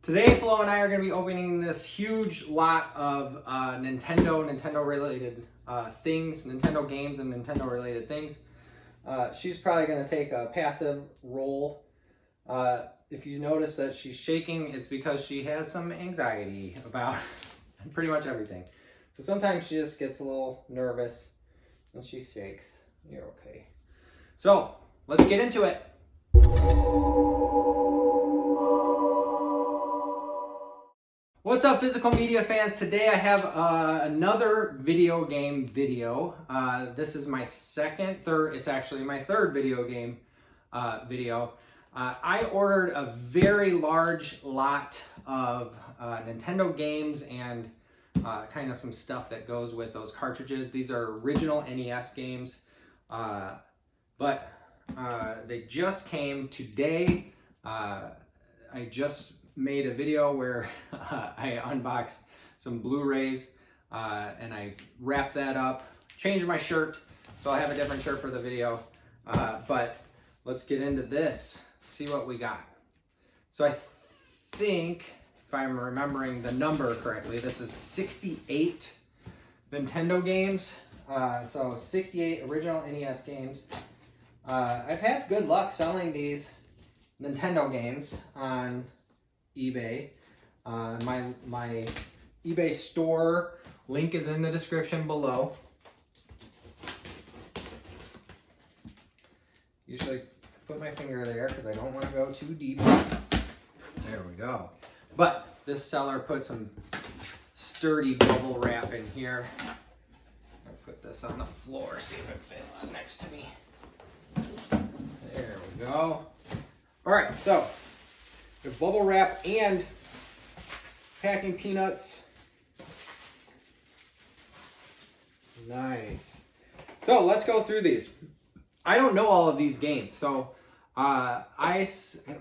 Today, Flo and I are going to be opening this huge lot of Nintendo-related things, Nintendo games and Nintendo-related things. She's probably going to take a passive role. If you notice that she's shaking, it's because she has some anxiety about pretty much everything. So sometimes she just gets a little nervous and she shakes. You're okay. So let's get into it. What's up, physical media fans? Today I have another video game video. This is my it's actually my third video game video. I ordered a very large lot of Nintendo games and kind of some stuff that goes with those cartridges. These are original NES games, but they just came today. I just made a video where I unboxed some Blu-rays and I wrapped that up, changed my shirt, so I have a different shirt for the video. But let's get into this, see what we got. So I think, if I'm remembering the number correctly, this is 68 Nintendo games. So 68 original NES games. I've had good luck selling these Nintendo games on eBay. My eBay store link is in the description below. Usually put my finger there because I don't want to go too deep. There we go. But this seller put some sturdy bubble wrap in here. I'll put this on the floor, see if it fits next to me. There we go. All right, so the bubble wrap and packing peanuts. Nice. So let's go through these. I don't know all of these games, so I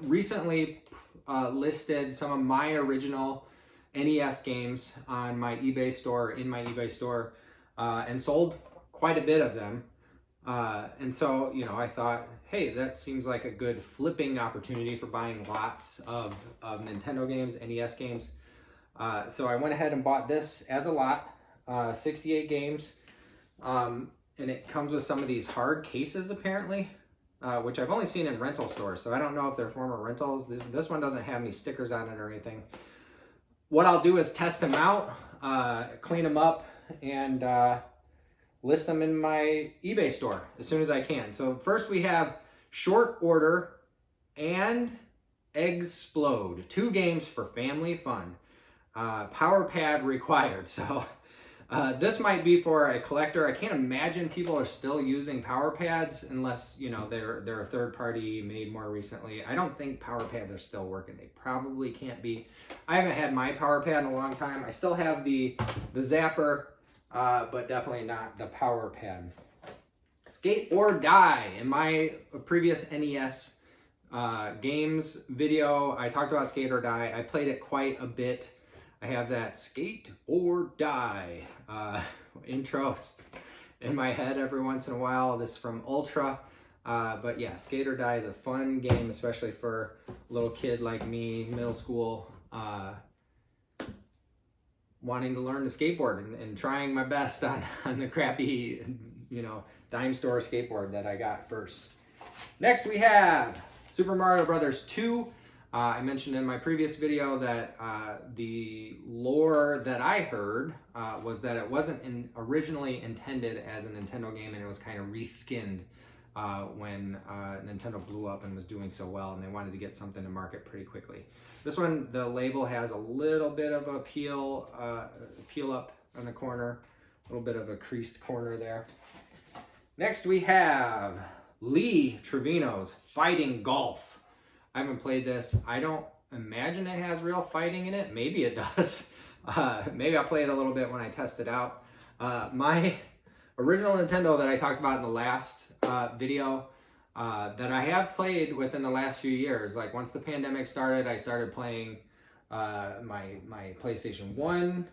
recently listed some of my original NES games on my eBay store, and sold quite a bit of them. And so, you know, I thought, hey, that seems like a good flipping opportunity for buying lots of Nintendo games, NES games. So I went ahead and bought this as a lot, 68 games. And it comes with some of these hard cases, apparently, which I've only seen in rental stores. So I don't know if they're former rentals. This one doesn't have any stickers on it or anything. What I'll do is test them out, clean them up, and list them in my eBay store as soon as I can. So first we have Short Order and Explode. 2 games for family fun. Power pad required. So this might be for a collector. I can't imagine people are still using power pads unless, you know, they're a third party made more recently. I don't think power pads are still working. They probably can't be. I haven't had my power pad in a long time. I still have the zapper, but definitely not the power pad. Skate or Die. In my previous NES games video, I talked about Skate or Die. I played it quite a bit. I have that Skate or Die intro in my head every once in a while. This is from Ultra. But yeah, Skate or Die is a fun game, especially for a little kid like me, middle school, wanting to learn to skateboard and trying my best on the crappy, you know, dime store skateboard that I got first. Next we have Super Mario Brothers 2. I mentioned in my previous video that the lore that I heard was that it wasn't originally intended as a Nintendo game, and it was kind of reskinned when Nintendo blew up and was doing so well, and they wanted to get something to market pretty quickly. This one, the label has a little bit of a peel up on the corner, a little bit of a creased corner there. Next we have Lee Trevino's Fighting Golf. I haven't played this. I don't imagine it has real fighting in it. Maybe it does. Maybe I'll play it a little bit when I test it out. My original Nintendo that I talked about in the last video that I have played within the last few years. Like once the pandemic started, I started playing my PlayStation 1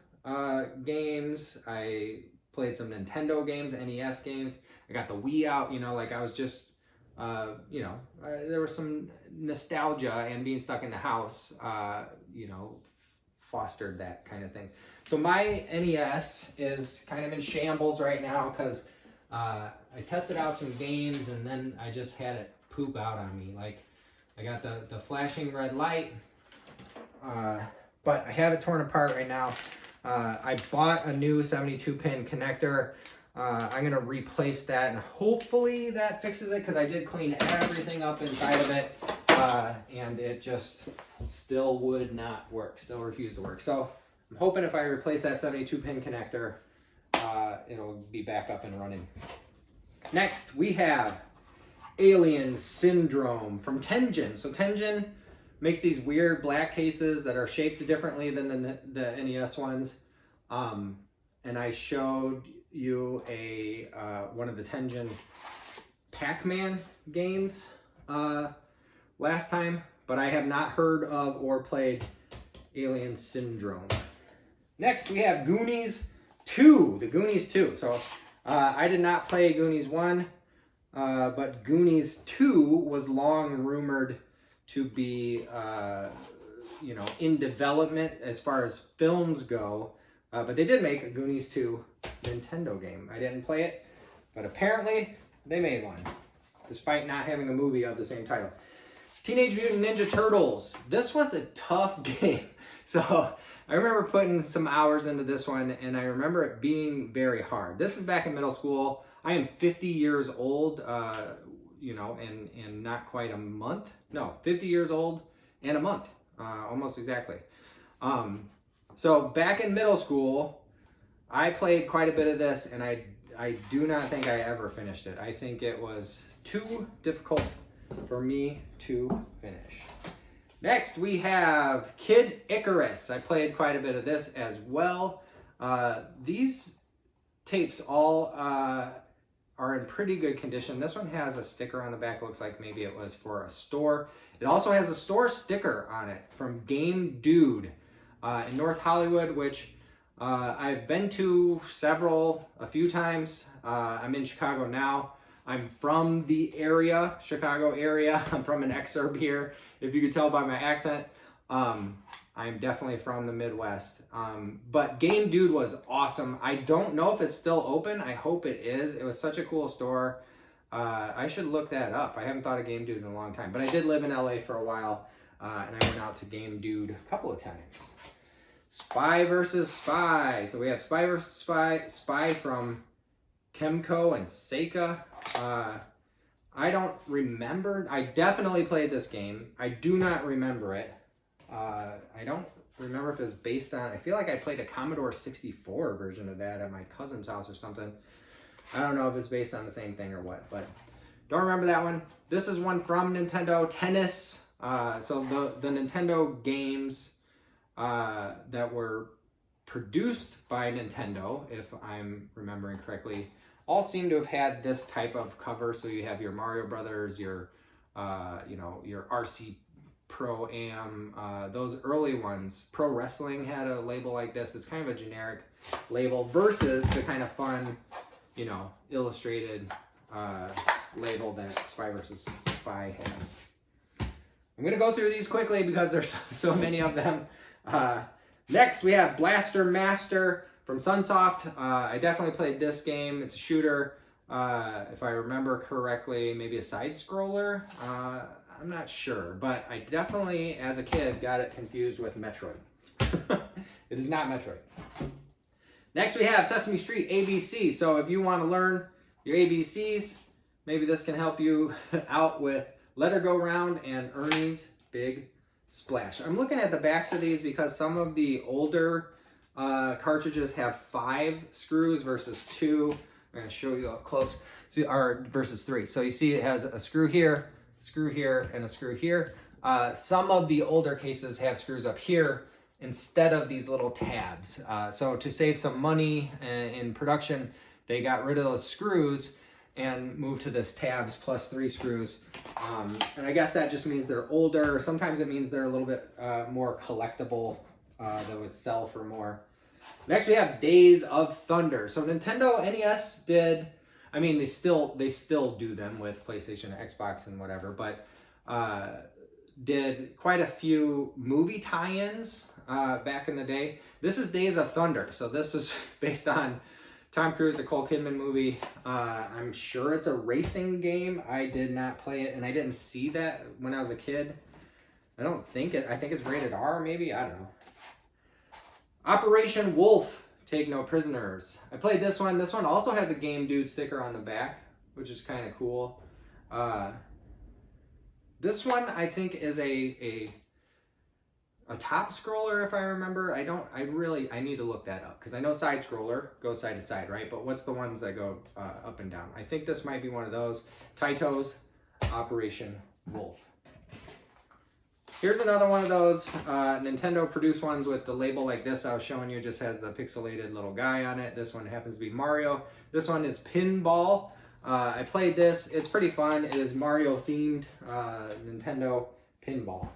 games. I played some Nintendo games, NES games. I got the Wii out, you know, like I was just you know, there was some nostalgia and being stuck in the house, you know, fostered that kind of thing. So my NES is kind of in shambles right now because I tested out some games and then I just had it poop out on me. Like, I got the flashing red light, but I have it torn apart right now. I bought a new 72-pin connector. I'm going to replace that, and hopefully that fixes it, because I did clean everything up inside of it, and it just still would not work, still refused to work. So I'm hoping if I replace that 72-pin connector, it'll be back up and running. Next, we have Alien Syndrome from Tengen. So Tengen makes these weird black cases that are shaped differently than the NES ones. And I showed you one of the Tengen Pac-Man games last time, but I have not heard of or played Alien Syndrome. Next, we have Goonies 2, the Goonies 2. So I did not play Goonies 1, but Goonies 2 was long rumored to be, you know, in development as far as films go. But they did make a Goonies 2 Nintendo game. I didn't play it, but apparently they made one, despite not having a movie of the same title. Teenage Mutant Ninja Turtles. This was a tough game. So I remember putting some hours into this one, and I remember it being very hard. This is back in middle school. I am 50 years old, you know, and not quite a month. No, 50 years old and a month, almost exactly. So back in middle school, I played quite a bit of this, and I do not think I ever finished it. I think it was too difficult for me to finish. Next, we have Kid Icarus. I played quite a bit of this as well. These tapes all are in pretty good condition. This one has a sticker on the back. Looks like maybe it was for a store. It also has a store sticker on it from Game Dude in North Hollywood, which I've been to a few times. I'm in Chicago now. I'm from the area, Chicago area. I'm from an exurb here, if you could tell by my accent. I'm definitely from the Midwest. But Game Dude was awesome. I don't know if it's still open. I hope it is. It was such a cool store. I should look that up. I haven't thought of Game Dude in a long time. But I did live in LA for a while, and I went out to Game Dude a couple of times. Spy vs. Spy. So we have Spy vs. Spy, Spy from Kemco and Seika. I don't remember. I definitely played this game. I do not remember it. I don't remember if it's based on, I feel like I played a Commodore 64 version of that at my cousin's house or something. I don't know if it's based on the same thing or what, but don't remember that one. This is one from Nintendo, Tennis. So the Nintendo games that were produced by Nintendo, if I'm remembering correctly, all seem to have had this type of cover. So you have your Mario Brothers, your you know, your RC Pro-Am, those early ones. Pro Wrestling had a label like this. It's kind of a generic label versus the kind of fun, you know, illustrated label that Spy vs. Spy has. I'm going to go through these quickly because there's so many of them. Next, we have Blaster Master from Sunsoft. I definitely played this game. It's a shooter. If I remember correctly, maybe a side-scroller. I'm not sure, but I definitely, as a kid, got it confused with Metroid. It is not Metroid. Next, we have Sesame Street ABC. So if you want to learn your ABCs, maybe this can help you out with Let Her Go Round and Ernie's Big Splash. I'm looking at the backs of these because some of the older cartridges have 5 screws versus 2. I'm going to show you up close. Versus 3. So you see it has a screw here, and a screw here. Some of the older cases have screws up here instead of these little tabs. So to save some money in production, they got rid of those screws and moved to this tabs plus 3 screws. And I guess that just means they're older. Sometimes it means they're a little bit more collectible. That would sell for more. Next, we have Days of Thunder. So Nintendo NES did, I mean, they still do them with PlayStation, Xbox, and whatever. But did quite a few movie tie-ins back in the day. This is Days of Thunder, so this is based on Tom Cruise, the Nicole Kidman movie. I'm sure it's a racing game. I did not play it, and I didn't see that when I was a kid. I don't think it. I think it's rated R, maybe. I don't know. Operation Wolf, Take No Prisoners. I played this one. This one also has a Game Dude sticker on the back, which is kind of cool. This one I think is a top scroller, if I remember. I need to look that up because I know side scroller goes side to side, right? But what's the ones that go up and down? I think this might be one of those. Taito's Operation Wolf. Here's another one of those Nintendo produced ones with the label like this I was showing you. Just has the pixelated little guy on it. This one happens to be Mario. This one is Pinball. I played this. It's pretty fun. It is Mario themed Nintendo Pinball.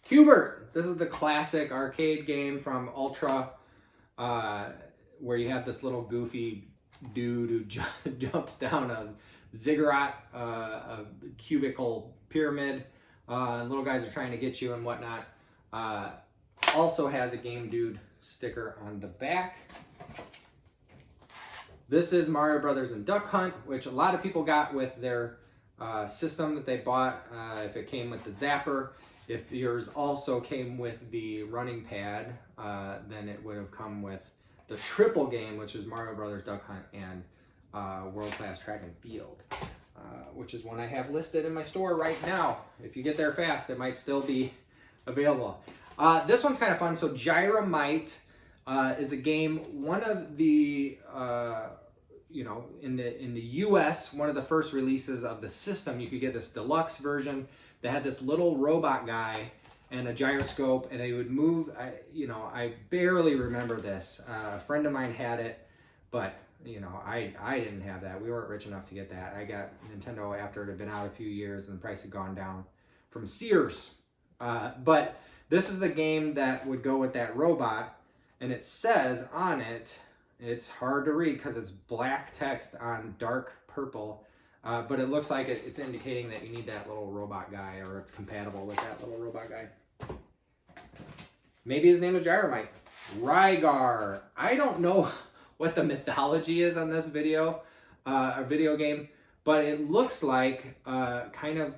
Q*bert. This is the classic arcade game from Ultra, where you have this little goofy dude who jumps down a ziggurat, a cubical pyramid. And little guys are trying to get you and whatnot. Also has a Game Dude sticker on the back. This is Mario Brothers and Duck Hunt, which a lot of people got with their system that they bought. If it came with the zapper, if yours also came with the running pad, then it would have come with the triple game, which is Mario Brothers Duck Hunt and World Class Track and Field. Which is one I have listed in my store right now. If you get there fast, it might still be available. This one's kind of fun. So Gyromite is a game. One of the, in the U.S., one of the first releases of the system, you could get this deluxe version that had this little robot guy and a gyroscope, and they would move. I barely remember this. A friend of mine had it, but I didn't have that. We weren't rich enough to get that. I got Nintendo after it had been out a few years and the price had gone down from Sears. But this is the game that would go with that robot, and it says on it, it's hard to read because it's black text on dark purple, but it looks like it's indicating that you need that little robot guy, or it's compatible with that little robot guy. Maybe his name is Gyromite. Rygar. I don't know what the mythology is on this video game, but it looks like kind of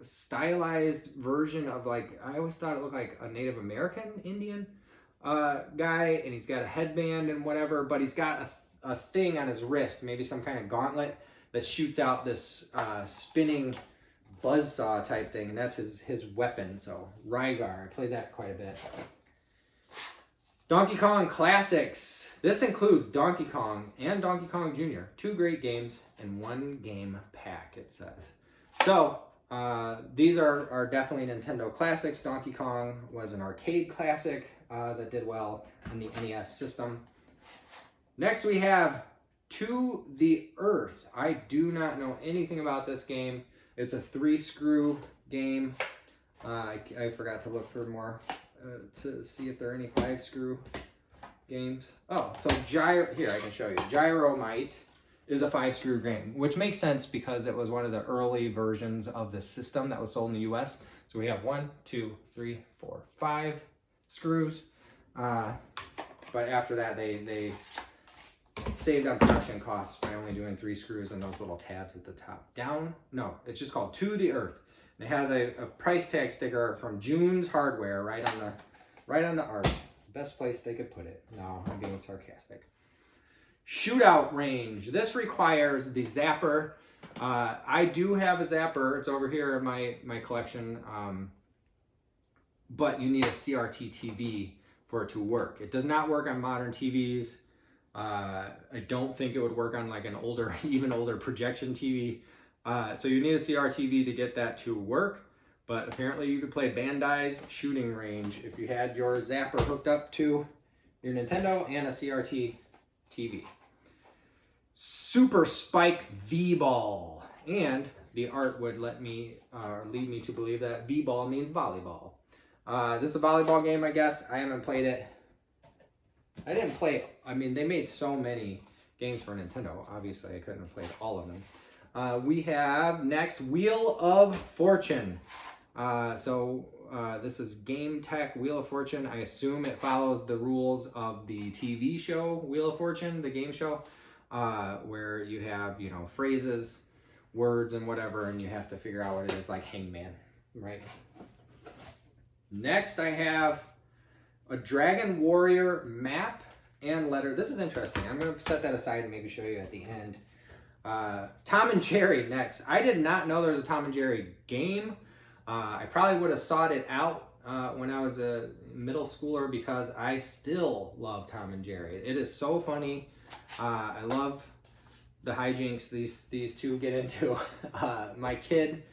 stylized version of, like, I always thought it looked like a Native American Indian guy, and he's got a headband and whatever, but he's got a thing on his wrist, maybe some kind of gauntlet that shoots out this spinning buzzsaw type thing, and that's his weapon. So Rygar, I played that quite a bit. Donkey Kong Classics. This includes Donkey Kong and Donkey Kong Jr. 2 great games in one game pack, it says. So, these are definitely Nintendo classics. Donkey Kong was an arcade classic that did well on the NES system. Next we have To the Earth. I do not know anything about this game. It's a 3-screw game. I forgot to look for more to see if there are any 5-screw games. Oh, so here I can show you. Gyromite is a 5-screw game, which makes sense because it was one of the early versions of the system that was sold in the US. So we have 1, 2, 3, 4, 5 screws. But after that, they saved on production costs by only doing 3 screws and those little tabs at the top. It's just called To the Earth. It has a price tag sticker from June's Hardware right on the art. Best place they could put it. No, I'm being sarcastic. Shootout Range. This requires the zapper. I do have a zapper. It's over here in my collection. But you need a CRT TV for it to work. It does not work on modern TVs. I don't think it would work on like an even older projection TV. So you need a CRTV to get that to work, but apparently you could play Bandai's Shooting Range if you had your zapper hooked up to your Nintendo and a CRT TV. Super Spike V-Ball, and the art would lead me to believe that V-Ball means volleyball. This is a volleyball game, I guess. I haven't played it. They made so many games for Nintendo. Obviously, I couldn't have played all of them. We have next Wheel of Fortune. This is Game Tech Wheel of Fortune. I assume it follows the rules of the TV show Wheel of Fortune, the game show, where you have, you know, phrases, words, and whatever, and you have to figure out what it is, like Hangman, right? Next, I have a Dragon Warrior map and letter. This is interesting. I'm going to set that aside and maybe show you at the end. Tom and Jerry next. I did not know there was a Tom and Jerry game. I probably would have sought it out when I was a middle schooler because I still love Tom and Jerry. It is so funny. I love the hijinks these two get into. My kid,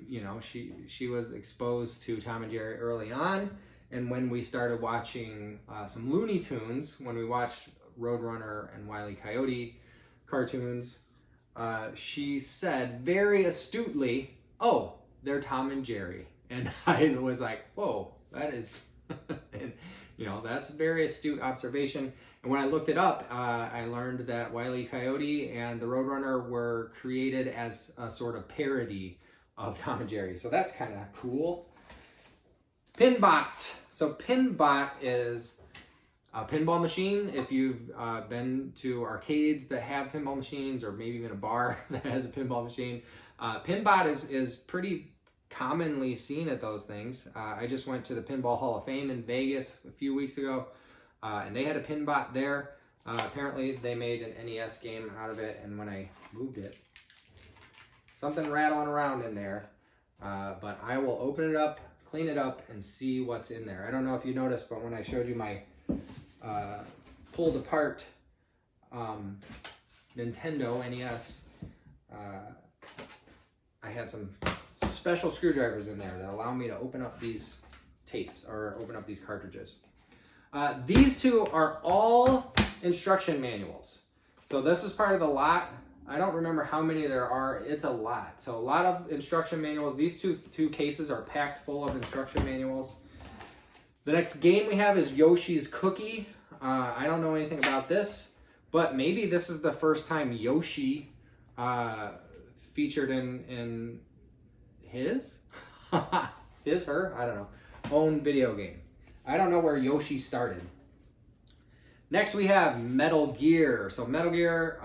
you know, she was exposed to Tom and Jerry early on, and when we started watching some Looney Tunes, when we watched Roadrunner and Wile E. Coyote cartoons, she said very astutely, "Oh, they're Tom and Jerry," and I was like, "Whoa, that is," and you know, that's a very astute observation. And when I looked it up, I learned that Wile E. Coyote and the Roadrunner were created as a sort of parody of Tom and Jerry. So that's kind of cool. Pinbot. So Pinbot is a pinball machine. If you've been to arcades that have pinball machines, or maybe even a bar that has a pinball machine, Pinbot is pretty commonly seen at those things. I just went to the Pinball Hall of Fame in Vegas a few weeks ago, and they had a Pinbot there. Apparently they made an NES game out of it, and when I moved it, something rattling around in there, but I will open it up, clean it up, and see what's in there. I don't know if you noticed, but when I showed you my pulled apart Nintendo NES, I had some special screwdrivers in there that allow me to open up these tapes, or open up these cartridges. These two are all instruction manuals. So this is part of the lot. I don't remember how many there are. It's a lot. So a lot of instruction manuals. These two cases are packed full of instruction manuals. The next game we have is Yoshi's Cookie. I don't know anything about this, but maybe this is the first time Yoshi featured in his, her, I don't know, own video game. I don't know where Yoshi started. Next we have Metal Gear. So Metal Gear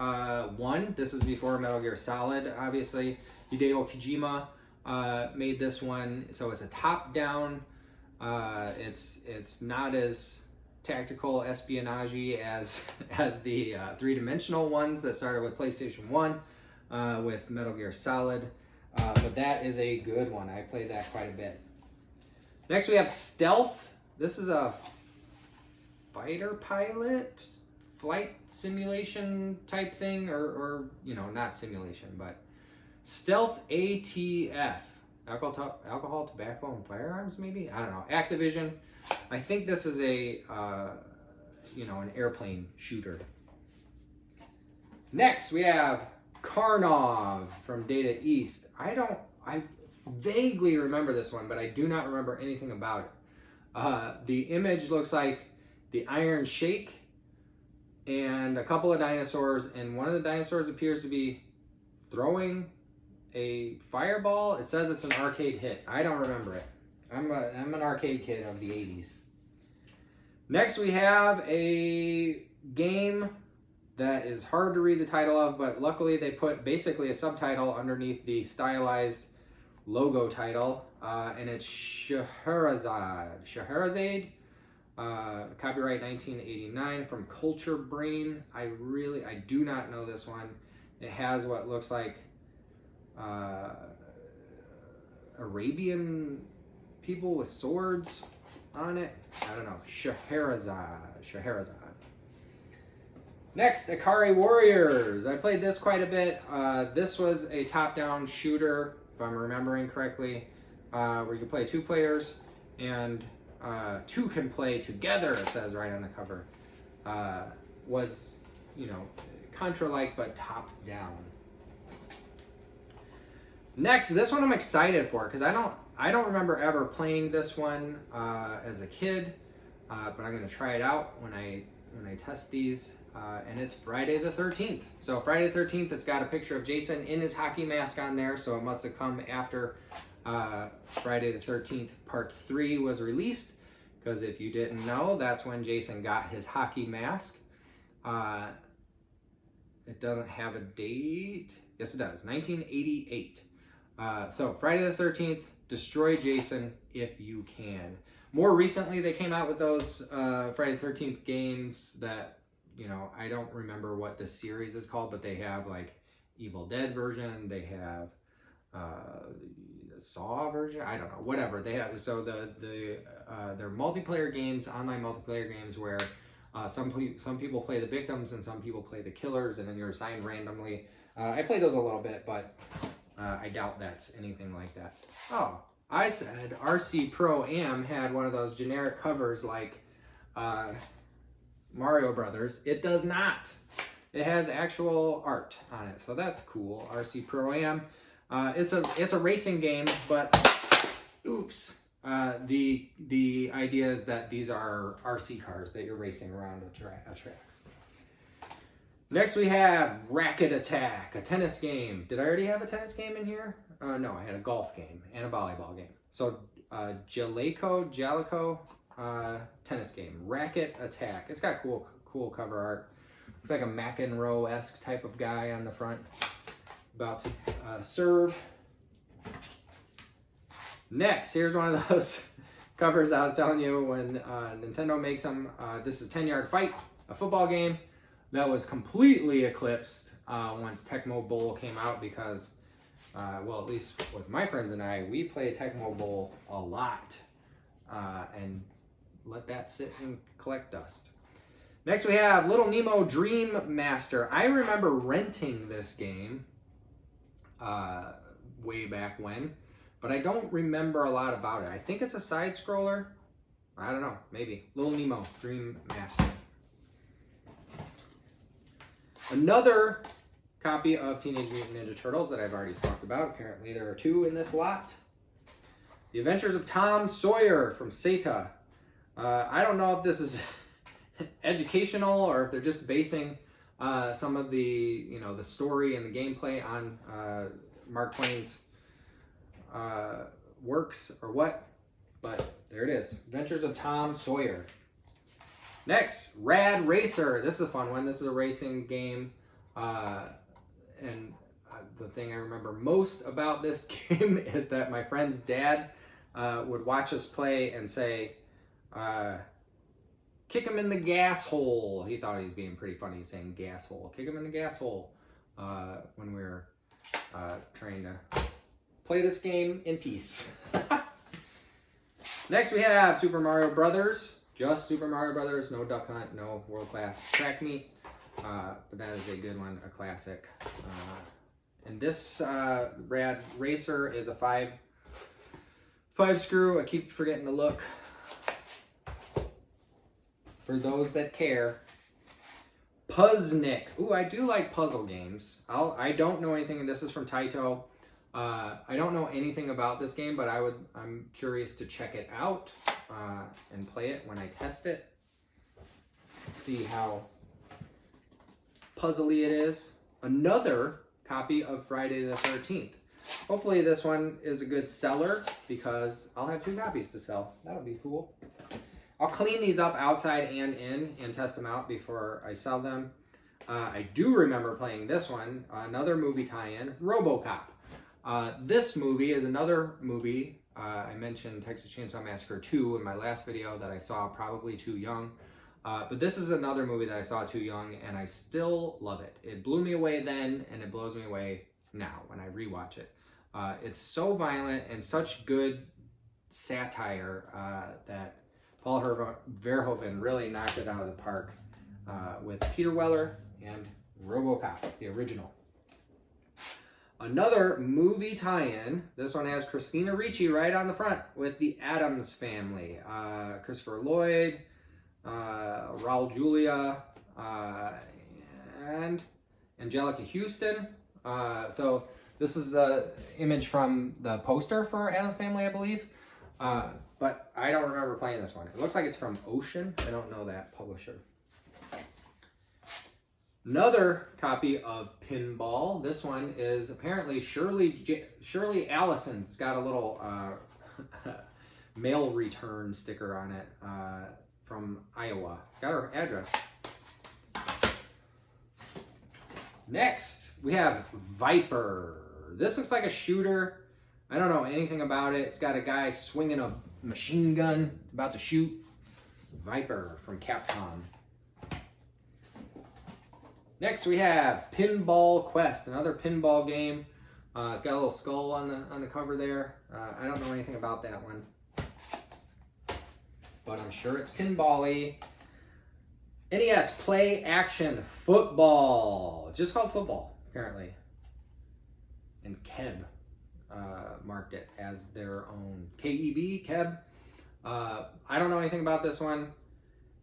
1, this is before Metal Gear Solid, obviously. Hideo Kojima made this one. So it's a top-down, it's not as tactical espionage as the three-dimensional ones that started with PlayStation 1 with Metal Gear Solid. But that is a good one. I played that quite a bit. Next we have Stealth. This is a fighter pilot, flight simulation type thing, or you know, not simulation, but Stealth ATF. Alcohol, tobacco, and firearms, maybe? I don't know. Activision. I think this is a, you know, an airplane shooter. Next we have Karnov from Data East. I vaguely remember this one, but I do not remember anything about it. The image looks like the Iron Sheik and a couple of dinosaurs, and one of the dinosaurs appears to be throwing a fireball. It says it's an arcade hit. I don't remember it. I'm an arcade kid of the 80s. Next we have a game that is hard to read the title of, but luckily they put basically a subtitle underneath the stylized logo title, and it's Scheherazade. Copyright 1989 from Culture Brain. I do not know this one. It has what looks like Arabian people with swords on it. I don't know. Scheherazade. Next, Ikari Warriors. I played this quite a bit. This was a top-down shooter, if I'm remembering correctly, where you can play 2 players, and 2 can play together, it says right on the cover. Was, you know, Contra-like, but top-down. Next, this one I'm excited for, because I don't remember ever playing this one as a kid, but I'm going to try it out when I when I test these, and it's Friday the 13th. So Friday the 13th, it's got a picture of Jason in his hockey mask on there, so it must have come after Friday the 13th Part 3 was released, because if you didn't know, that's when Jason got his hockey mask. It doesn't have a date. Yes, it does. 1988. So Friday the 13th, destroy Jason if you can. More recently, they came out with those Friday the 13th games that, you know, I don't remember what the series is called, but they have like Evil Dead version. They have Saw version. I don't know. Whatever they have. So they're multiplayer games, online multiplayer games where some people play the victims and some people play the killers, and then you're assigned randomly. I played those a little bit, but I doubt that's anything like that. Oh, I said RC Pro Am had one of those generic covers like Mario Brothers. It does not. It has actual art on it, so that's cool. RC Pro Am. It's a racing game, but oops. The idea is that these are RC cars that you're racing around a track. Next we have Racket Attack, a tennis game. Did I already have a tennis game in here? No, I had a golf game and a volleyball game. So Jalico tennis game, Racket Attack. It's got cool cover art. Looks like a McEnroe-esque type of guy on the front, about to serve. Next, here's one of those covers I was telling you when Nintendo makes them. This is 10 Yard Fight, a football game that was completely eclipsed once Tecmo Bowl came out because, well, at least with my friends and I, we play Tecmo Bowl a lot and let that sit and collect dust. Next we have Little Nemo Dream Master. I remember renting this game way back when, but I don't remember a lot about it. I think it's a side scroller. I don't know, maybe. Little Nemo Dream Master. Another copy of Teenage Mutant Ninja Turtles that I've already talked about. Apparently there are two in this lot. The Adventures of Tom Sawyer from Seta. I don't know if this is educational or if they're just basing some of the, you know, the story and the gameplay on Mark Twain's works or what, but there it is. Adventures of Tom Sawyer. Next, Rad Racer. This is a fun one. This is a racing game, and the thing I remember most about this game is that my friend's dad would watch us play and say, kick him in the gas hole. He thought he was being pretty funny saying gas hole. Kick him in the gas hole when we were trying to play this game in peace. Next we have Super Mario Brothers. Just Super Mario Brothers, no Duck Hunt, no World Class Track Meet. But that is a good one, a classic. And this Rad Racer is a five screw. I keep forgetting to look. For those that care. Puzznick. Ooh, I do like puzzle games. I don't know anything, and this is from Taito. I don't know anything about this game, but I'm curious to check it out and play it when I test it. See how puzzly it is. Another copy of Friday the 13th. Hopefully this one is a good seller because I'll have 2 copies to sell. That'll be cool. I'll clean these up outside and in and test them out before I sell them. I do remember playing this one, another movie tie-in, RoboCop. This movie is another movie. I mentioned Texas Chainsaw Massacre 2 in my last video that I saw probably too young. But this is another movie that I saw too young, and I still love it. It blew me away then, and it blows me away now when I rewatch it. It's so violent and such good satire that Paul Verhoeven really knocked it out of the park with Peter Weller and RoboCop, the original. Another movie tie-in. This one has Christina Ricci right on the front with the Addams Family. Christopher Lloyd, Raul Julia, and Angelica Houston. So this is the image from the poster for Addams Family, I believe. But I don't remember playing this one. It looks like it's from Ocean. I don't know that publisher. Another copy of Pinball. This one is apparently Shirley Allison's. It's got a little mail return sticker on it from Iowa. It's got her address. Next, we have Viper. This looks like a shooter. I don't know anything about it. It's got a guy swinging a machine gun about to shoot. Viper from Capcom. Next, we have Pinball Quest, another pinball game. It's got a little skull on the cover there. I don't know anything about that one, but I'm sure it's pinball-y. NES Play Action Football. It's just called Football, apparently. And Keb marked it as their own. K-E-B, Keb. I don't know anything about this one.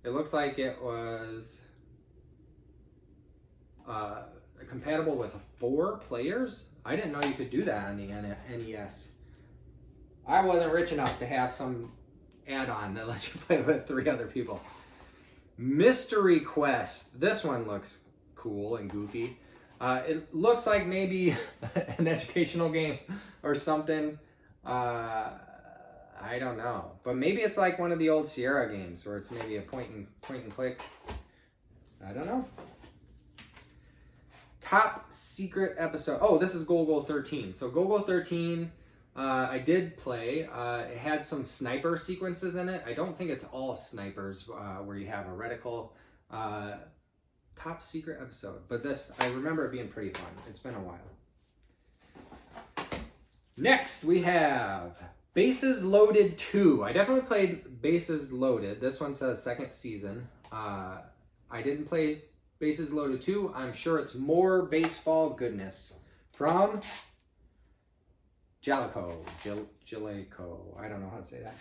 It looks like it was compatible with 4 players. I didn't know you could do that on the NES. I wasn't rich enough to have some add-on that lets you play with 3 other people. Mystery Quest. This one looks cool and goofy. It looks like maybe an educational game or something. I don't know, but maybe it's like one of the old Sierra games where it's maybe a point and click. I don't know. Top secret episode. Oh, this is Golgo 13. So Golgo 13, I did play. It had some sniper sequences in it. I don't think it's all snipers where you have a reticle. Top secret episode. But this, I remember it being pretty fun. It's been a while. Next, we have Bases Loaded 2. I definitely played Bases Loaded. This one says second season. I didn't play Bases Loaded 2. I'm sure it's more baseball goodness. From Jaleco. I don't know how to say that.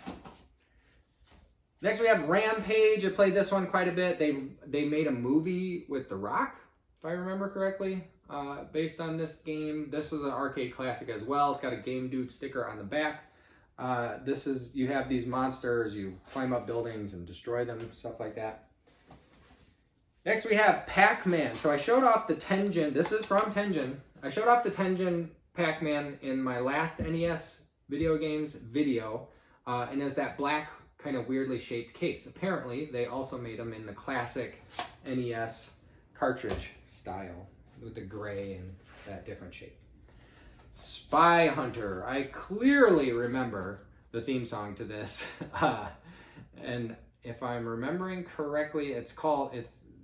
Next we have Rampage. I played this one quite a bit. They made a movie with The Rock, if I remember correctly, based on this game. This was an arcade classic as well. It's got a Game Dude sticker on the back. This is, you have these monsters, you climb up buildings and destroy them, stuff like that. Next we have Pac-Man. So I showed off the Tengen. This is from Tengen. I showed off the Tengen Pac-Man in my last NES video games video, and there's that black kind of weirdly shaped case. Apparently, they also made them in the classic NES cartridge style with the gray and that different shape. Spy Hunter. I clearly remember the theme song to this. And if I'm remembering correctly, it's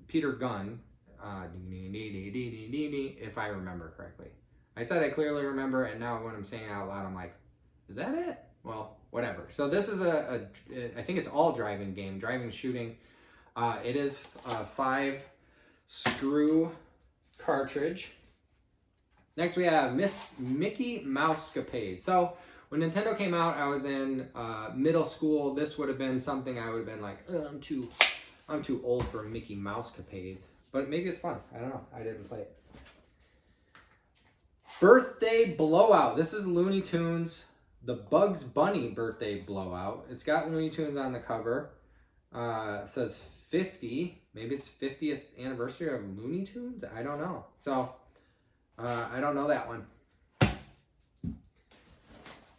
Peter Gunn. If I remember correctly. I said I clearly remember, and now when I'm saying it out loud, I'm like, is that it? Well, whatever. So this is I think it's all driving game, driving shooting. It is a 5-screw cartridge. Next we have Mickey Mousecapade. So when Nintendo came out, I was in middle school. This would have been something I would have been like, I'm too old for Mickey Mousecapades. But maybe it's fun. I don't know. I didn't play it. Birthday Blowout. This is Looney Tunes. The Bugs Bunny Birthday Blowout. It's got Looney Tunes on the cover. It says 50. Maybe it's 50th anniversary of Looney Tunes? I don't know. So, I don't know that one.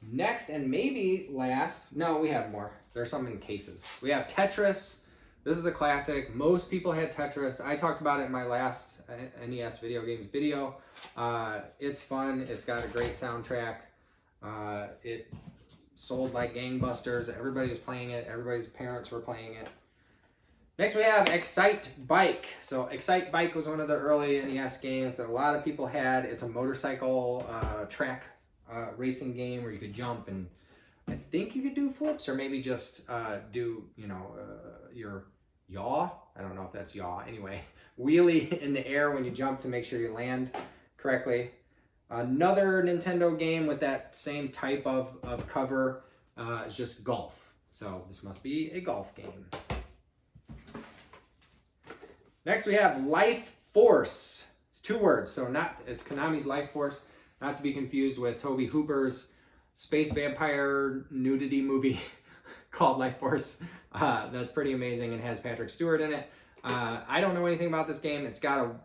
Next, and maybe last, no, we have more. There's some in cases. We have Tetris. This is a classic. Most people had Tetris. I talked about it in my last NES video games video. It's fun. It's got a great soundtrack. It sold like gangbusters. Everybody was playing it. Everybody's parents were playing it. Next we have Excite Bike. So Excite Bike was one of the early NES games that a lot of people had. It's a motorcycle track racing game where you could jump, and I think you could do flips, or maybe just do, your yaw. I don't know if that's yaw. Anyway, wheelie in the air when you jump to make sure you land correctly. Another Nintendo game with that same type of cover is just golf. So this must be a golf game. Next we have Life Force. It's 2 words, so it's Konami's Life Force, not to be confused with Tobe Hooper's space vampire nudity movie called Life Force. That's pretty amazing and has Patrick Stewart in it. I don't know anything about this game. It's got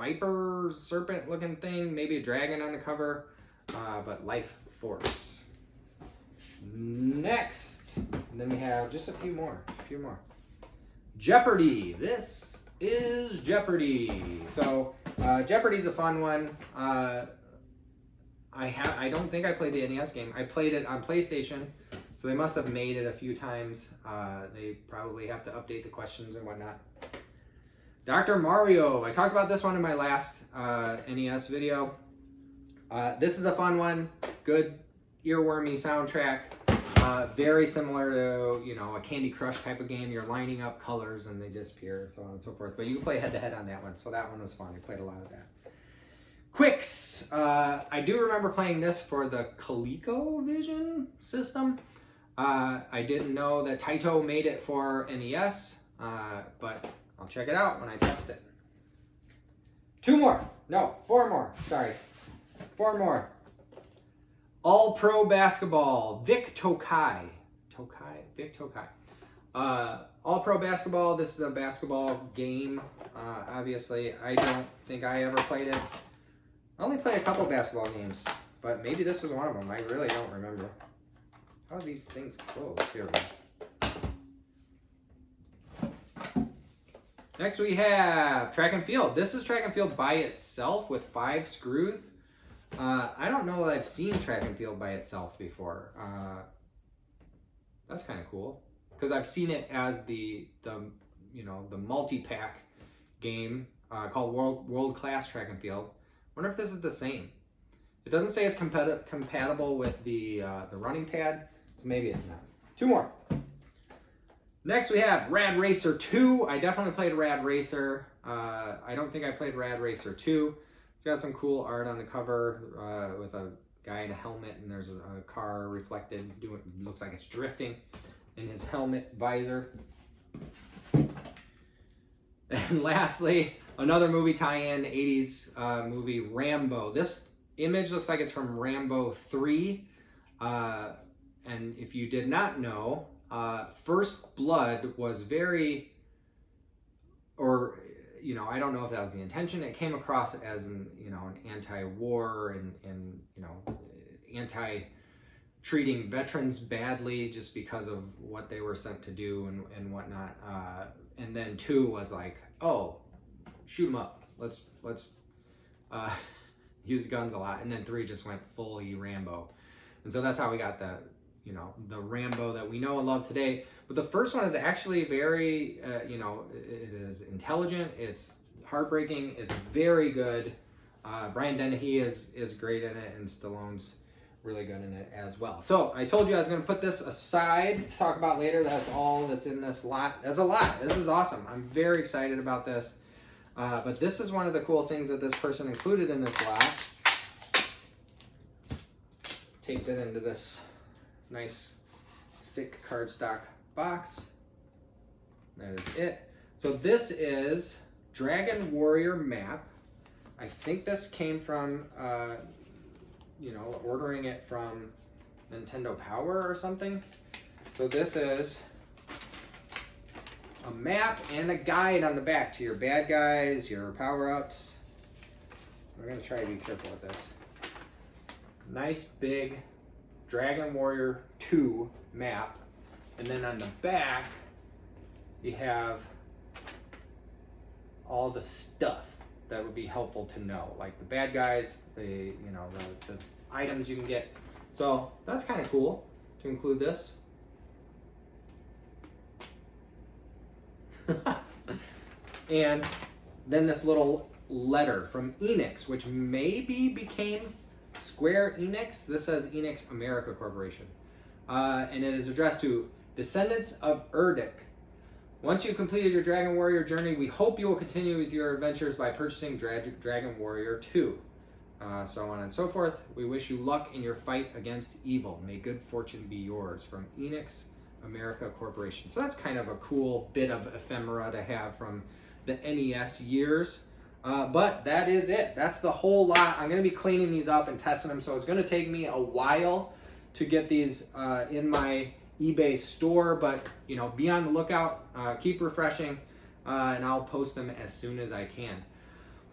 viper serpent looking thing, maybe a dragon on the cover, but Life Force. Next, and then we have just a few more. Jeopardy. This is Jeopardy. So Jeopardy's a fun one. I don't think I played the NES game. I played it on PlayStation, so they must have made it a few times. They probably have to update the questions and whatnot. Dr. Mario. I talked about this one in my last NES video. This is a fun one. Good earwormy soundtrack. Very similar to, you know, a Candy Crush type of game. You're lining up colors and they disappear, so on and so forth. But you can play head-to-head on that one, so that one was fun. I played a lot of that. Quicks. I do remember playing this for the ColecoVision system. I didn't know that Taito made it for NES, but I'll check it out when I test it. Four more. Sorry. 4 more. All-Pro Basketball, Vic Tokai. Vic Tokai. All-Pro Basketball, this is a basketball game. Obviously, I don't think I ever played it. I only played a couple basketball games, but maybe this was one of them. I really don't remember. How are these things closed? Here we go. Next we have Track and Field. This is Track and Field by itself with 5 screws. I don't know that I've seen Track and Field by itself before. That's kind of cool because I've seen it as the multi-pack game called World Class Track and Field. Wonder if this is the same. It doesn't say it's compatible with the running pad, so maybe it's not. 2 more. Next we have Rad Racer 2. I definitely played Rad Racer. I don't think I played Rad Racer 2. It's got some cool art on the cover with a guy in a helmet, and there's a car reflected, looks like it's drifting in his helmet visor. And lastly, another movie tie-in, 80s movie Rambo. This image looks like it's from Rambo 3. And if you did not know, First Blood was very, I don't know if that was the intention. It came across as an anti-war and anti-treating veterans badly just because of what they were sent to do and whatnot. And then 2 was like, oh, shoot them up. Let's use guns a lot. And then 3 just went fully Rambo. And so that's how we got the Rambo that we know and love today. But the first one is actually very, it is intelligent, it's heartbreaking, it's very good. Brian Dennehy is great in it, and Stallone's really good in it as well. So I told you I was going to put this aside to talk about later. That's all that's in this lot. That's a lot. This is awesome. I'm very excited about this. But this is one of the cool things that this person included in this lot. Taped it into this nice thick cardstock box. That is it. So this is Dragon Warrior map. I think this came from ordering it from Nintendo Power or something. So this is a map and a guide on the back to your bad guys, your power-ups. We're gonna try to be careful with this. Nice big Dragon Warrior 2 map, and then on the back you have all the stuff that would be helpful to know, like the bad guys, the items you can get. So that's kind of cool to include this. And then this little letter from Enix, which maybe became Square Enix. This says Enix America Corporation. And it is addressed to descendants of Erdic. Once you've completed your Dragon Warrior journey, we hope you will continue with your adventures by purchasing Dragon Warrior 2. So on and so forth. We wish you luck in your fight against evil. May good fortune be yours. From Enix America Corporation. So that's kind of a cool bit of ephemera to have from the NES years. But that is it. That's the whole lot. I'm going to be cleaning these up and testing them, so it's going to take me a while to get these in my eBay store, but be on the lookout, keep refreshing, and I'll post them as soon as I can.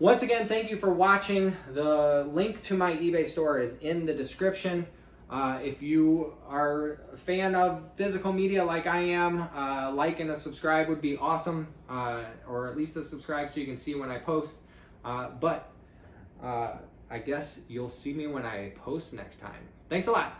Once again, thank you for watching. The link to my eBay store is in the description. If you are a fan of physical media like I am, like and a subscribe would be awesome, or at least a subscribe so you can see when I post. But I guess you'll see me when I post next time. Thanks a lot.